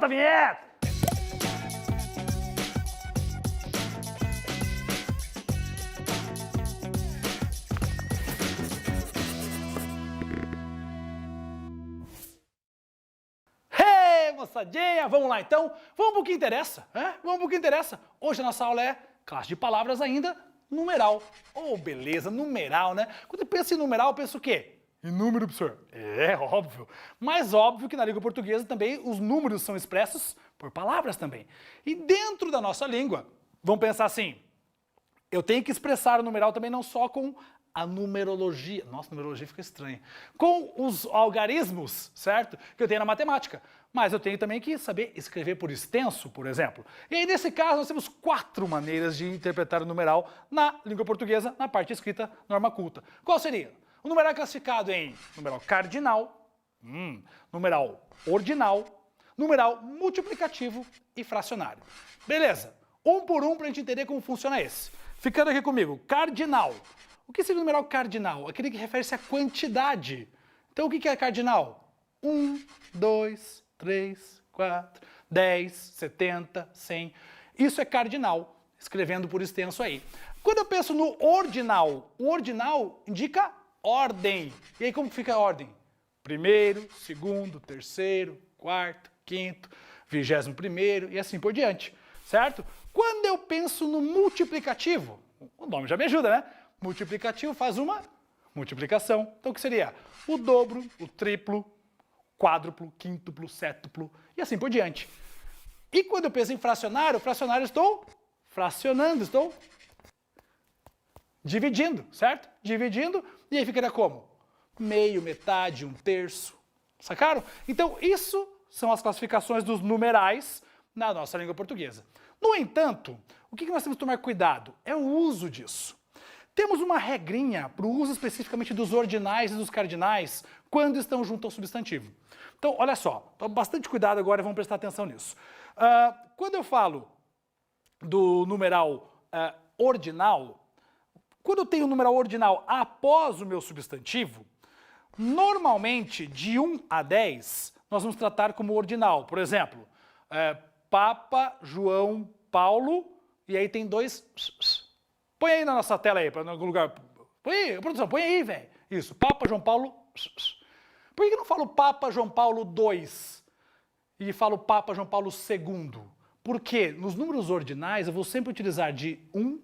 a vinheta! Hey, moçadinha! Vamos lá então? Vamos pro que interessa, né? Vamos pro que interessa. Hoje a nossa aula é classe de palavras ainda, numeral. Oh, beleza, numeral, né? Quando eu penso em numeral, eu penso o quê? Em número, professor? É, óbvio. Mas óbvio que na língua portuguesa também os números são expressos por palavras também. E dentro da nossa língua, vamos pensar assim, eu tenho que expressar o numeral também não só com a numerologia, nossa, numerologia fica estranha, com os algarismos, certo? Que eu tenho na matemática. Mas eu tenho também que saber escrever por extenso, por exemplo. E aí, nesse caso, nós temos 4 maneiras de interpretar o numeral na língua portuguesa, na parte escrita, norma culta. Qual seria? O numeral é classificado em numeral cardinal, numeral ordinal, numeral multiplicativo e fracionário. Beleza, um por um para a gente entender como funciona esse. Ficando aqui comigo, cardinal. O que seria o numeral cardinal? Aquele que refere-se à quantidade. Então o que é cardinal? 1, 2, 3, 4, 10, 70, 100. Isso é cardinal, escrevendo por extenso aí. Quando eu penso no ordinal, o ordinal indica ordem. E aí como fica a ordem? Primeiro, segundo, terceiro, quarto, quinto, 21º e assim por diante, certo? Quando eu penso no multiplicativo, o nome já me ajuda, né? Multiplicativo faz uma multiplicação. Então o que seria? O dobro, o triplo, quádruplo, quíntuplo, sétuplo e assim por diante. E quando eu penso em fracionário, fracionário estou fracionando, estou dividindo, certo? Dividindo, e aí ficaria como? Meio, metade, 1/3. Sacaram? Então, isso são as classificações dos numerais na nossa língua portuguesa. No entanto, o que nós temos que tomar cuidado? É o uso disso. Temos uma regrinha para o uso especificamente dos ordinais e dos cardinais quando estão junto ao substantivo. Então, olha só, tome bastante cuidado agora e vamos prestar atenção nisso. Quando eu falo do numeral ordinal, quando eu tenho o numeral ordinal após o meu substantivo, normalmente de 1 a 10 nós vamos tratar como ordinal. Por exemplo, Papa, João, Paulo, e aí tem 2... Põe aí na nossa tela aí, para algum lugar. Põe aí, produção, põe aí, velho. Isso, Papa João Paulo. Por que eu não falo Papa João Paulo II e falo Papa João Paulo II? Porque nos números ordinais eu vou sempre utilizar de 1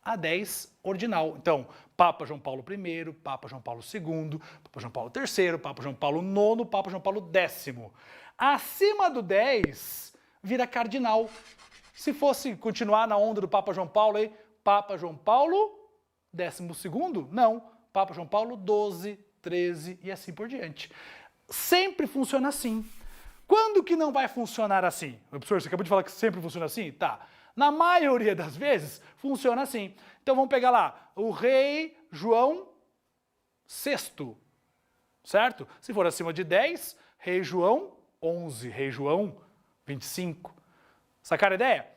a 10 ordinal. Então, Papa João Paulo I, Papa João Paulo II, Papa João Paulo III, Papa João Paulo IX, Papa João Paulo X. Acima do 10 vira cardinal. Se fosse continuar na onda do Papa João Paulo aí, Papa João Paulo XII? Não. Papa João Paulo XII, XIII e assim por diante. Sempre funciona assim. Quando que não vai funcionar assim? Professor, você acabou de falar que sempre funciona assim? Tá. Na maioria das vezes, funciona assim. Então vamos pegar lá, o rei João VI, certo? Se for acima de 10, rei João XI, rei João 25. Sacaram a ideia?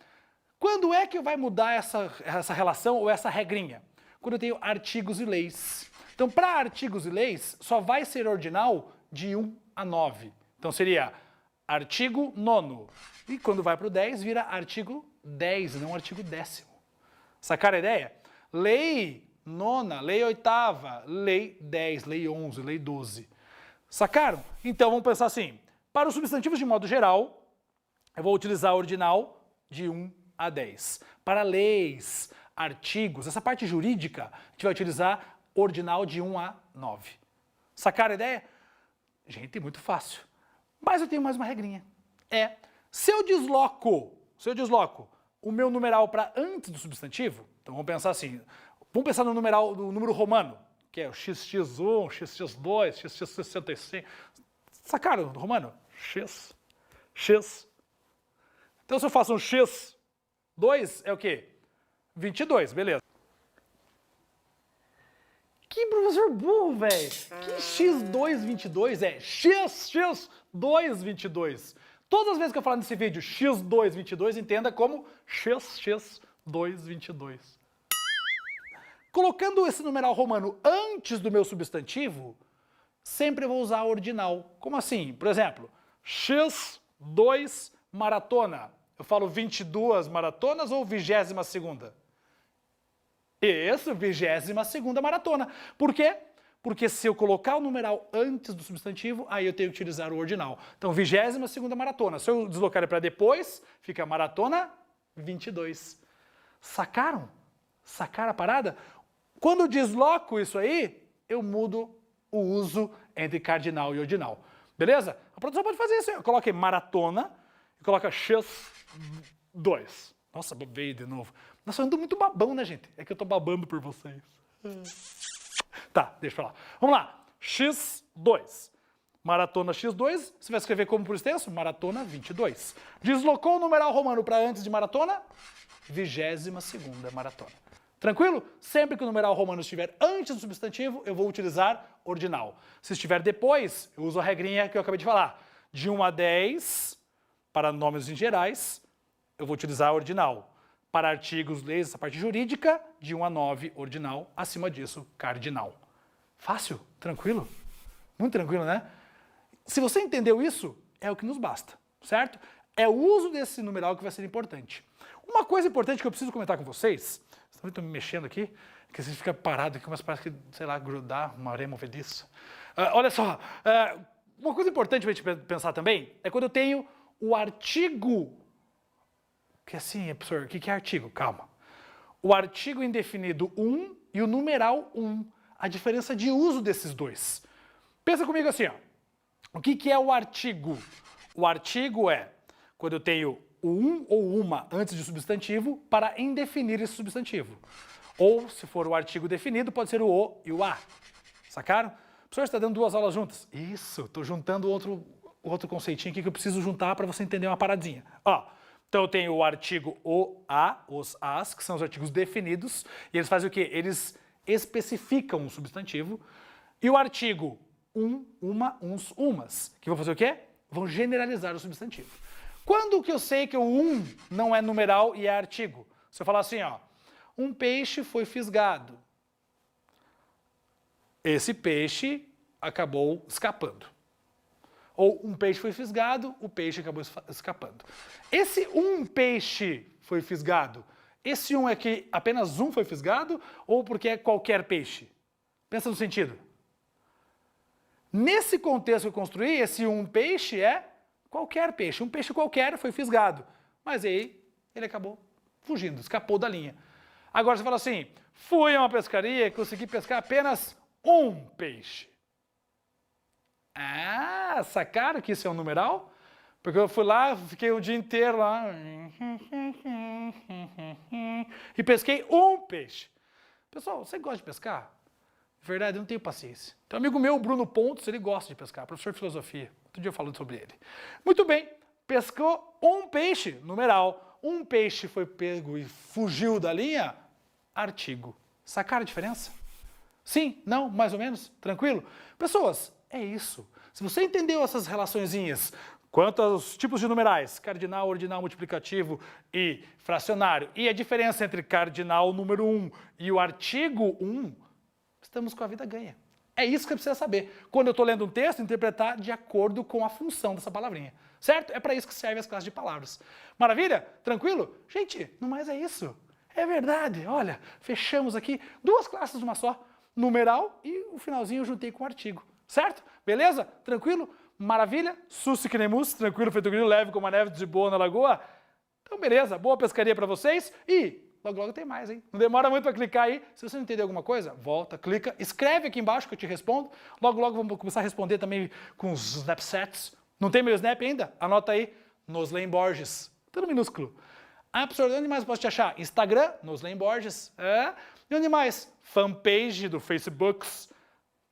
Quando é que vai mudar essa relação ou essa regrinha? Quando eu tenho artigos e leis. Então, para artigos e leis, só vai ser ordinal de 1 a 9. Então, seria artigo 9. E quando vai para o 10, vira artigo 10, não artigo 10º. Sacaram a ideia? Lei 9ª, lei 8ª, lei 10, lei 11, lei 12. Sacaram? Então, vamos pensar assim. Para os substantivos de modo geral, eu vou utilizar ordinal de 1 a 10. Para leis, artigos, essa parte jurídica, a gente vai utilizar ordinal de 1 a 9. Sacaram a ideia? Gente, muito fácil. Mas eu tenho mais uma regrinha. Se eu desloco o meu numeral para antes do substantivo, então vamos pensar assim, vamos pensar no numeral do número romano, que é o xx1, xx2, xx65. Sacaram do romano? X. Então se eu faço um x2 é o quê? 22, beleza. Que professor burro, velho. Que x2, 22 é x2, 22. Todas as vezes que eu falar nesse vídeo x2, 22, entenda como xx2, 22. Colocando esse numeral romano antes do meu substantivo, sempre eu vou usar ordinal. Como assim? Por exemplo, x2, maratona, eu falo 22 maratonas ou 22ª? Isso, 22ª maratona. Por quê? Porque se eu colocar o numeral antes do substantivo, aí eu tenho que utilizar o ordinal. Então, 22ª maratona. Se eu deslocar ele para depois, fica maratona 22. Sacaram? Sacaram a parada? Quando eu desloco isso aí, eu mudo o uso entre cardinal e ordinal. Beleza? A produção pode fazer isso. Eu coloquei maratona e coloca x2. Nossa, veio de novo. Nossa, eu ando muito babão, né, gente? É que eu tô babando por vocês. Tá, deixa eu falar. Vamos lá. x2. Maratona x2, você vai escrever como por extenso? Maratona 22. Deslocou o numeral romano para antes de maratona? 22ª maratona. Tranquilo? Sempre que o numeral romano estiver antes do substantivo, eu vou utilizar ordinal. Se estiver depois, eu uso a regrinha que eu acabei de falar. De 1 a 10, para nomes em gerais, eu vou utilizar ordinal. Para artigos, leis, essa parte jurídica, de 1 a 9, ordinal. Acima disso, cardinal. Fácil? Tranquilo? Muito tranquilo, né? Se você entendeu isso, é o que nos basta, certo? É o uso desse numeral que vai ser importante. Uma coisa importante que eu preciso comentar com vocês, vocês estão me mexendo aqui, que você fica parado aqui, mas parece que, sei lá, grudar uma areia movediça. Olha só, uma coisa importante para a gente pensar também é quando eu tenho o artigo, que assim, professor, o que é artigo? Calma. O artigo indefinido 1 e o numeral 1, a diferença de uso desses dois. Pensa comigo assim, ó. O que é o artigo? O artigo é quando eu tenho o um ou uma antes de substantivo para indefinir esse substantivo. Ou, se for o artigo definido, pode ser o e o a. Sacaram? O professor está dando duas aulas juntas. Isso, estou juntando outro conceitinho aqui que eu preciso juntar para você entender uma paradinha. Ó, então eu tenho o artigo o, a, os, as, que são os artigos definidos, e eles fazem o quê? Eles especificam um substantivo. E o artigo uma, uns, umas, que vão fazer o quê? Vão generalizar o substantivo. Quando que eu sei que o não é numeral e é artigo? Se eu falar assim, ó, um peixe foi fisgado. Esse peixe acabou escapando. Ou um peixe foi fisgado, o peixe acabou escapando. Esse peixe foi fisgado, esse é que apenas um foi fisgado ou porque é qualquer peixe? Pensa no sentido. Nesse contexto que eu construí, esse peixe é qualquer peixe. Um peixe qualquer foi fisgado. Mas aí ele acabou fugindo, escapou da linha. Agora você fala assim, fui a uma pescaria e consegui pescar apenas um peixe. Ah, sacaram que isso é um numeral? Porque eu fui lá, fiquei o dia inteiro lá e pesquei um peixe. Pessoal, você gosta de pescar? Verdade, eu não tenho paciência. Tem um amigo meu, Bruno Pontes, ele gosta de pescar, professor de filosofia. Outro dia eu falo sobre ele. Muito bem, pescou um peixe, numeral. Um peixe foi pego e fugiu da linha, artigo. Sacaram a diferença? Sim? Não? Mais ou menos? Tranquilo? Pessoas, é isso. Se você entendeu essas relaçõezinhas, quanto aos tipos de numerais, cardinal, ordinal, multiplicativo e fracionário, e a diferença entre cardinal número 1 e o artigo 1, estamos com a vida ganha. É isso que você precisa saber. Quando eu estou lendo um texto, interpretar de acordo com a função dessa palavrinha. Certo? É para isso que servem as classes de palavras. Maravilha? Tranquilo? Gente, no mais é isso. É verdade. Olha, fechamos aqui 2 classes de uma só. Numeral e o finalzinho eu juntei com o artigo. Certo? Beleza? Tranquilo? Maravilha? Susse que nem mousse, tranquilo, feito grilo, leve como a neve, de boa na lagoa. Então beleza, boa pescaria para vocês e logo logo tem mais, hein? Não demora muito para clicar aí. Se você não entender alguma coisa, volta, clica, escreve aqui embaixo que eu te respondo. Logo logo vamos começar a responder também com os Snapchats. Não tem meu Snap ainda? Anota aí, Noslen Borges, tudo minúsculo. Ah, professor, onde mais posso te achar? Instagram, Noslen Borges. E onde mais? Fanpage do Facebook,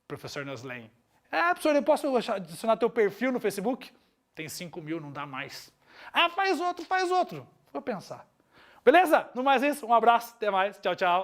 Professor Noslen. Professor, eu posso adicionar teu perfil no Facebook? Tem 5.000, não dá mais. Ah, faz outro. Vou pensar. Beleza? No mais isso, um abraço, até mais. Tchau, tchau.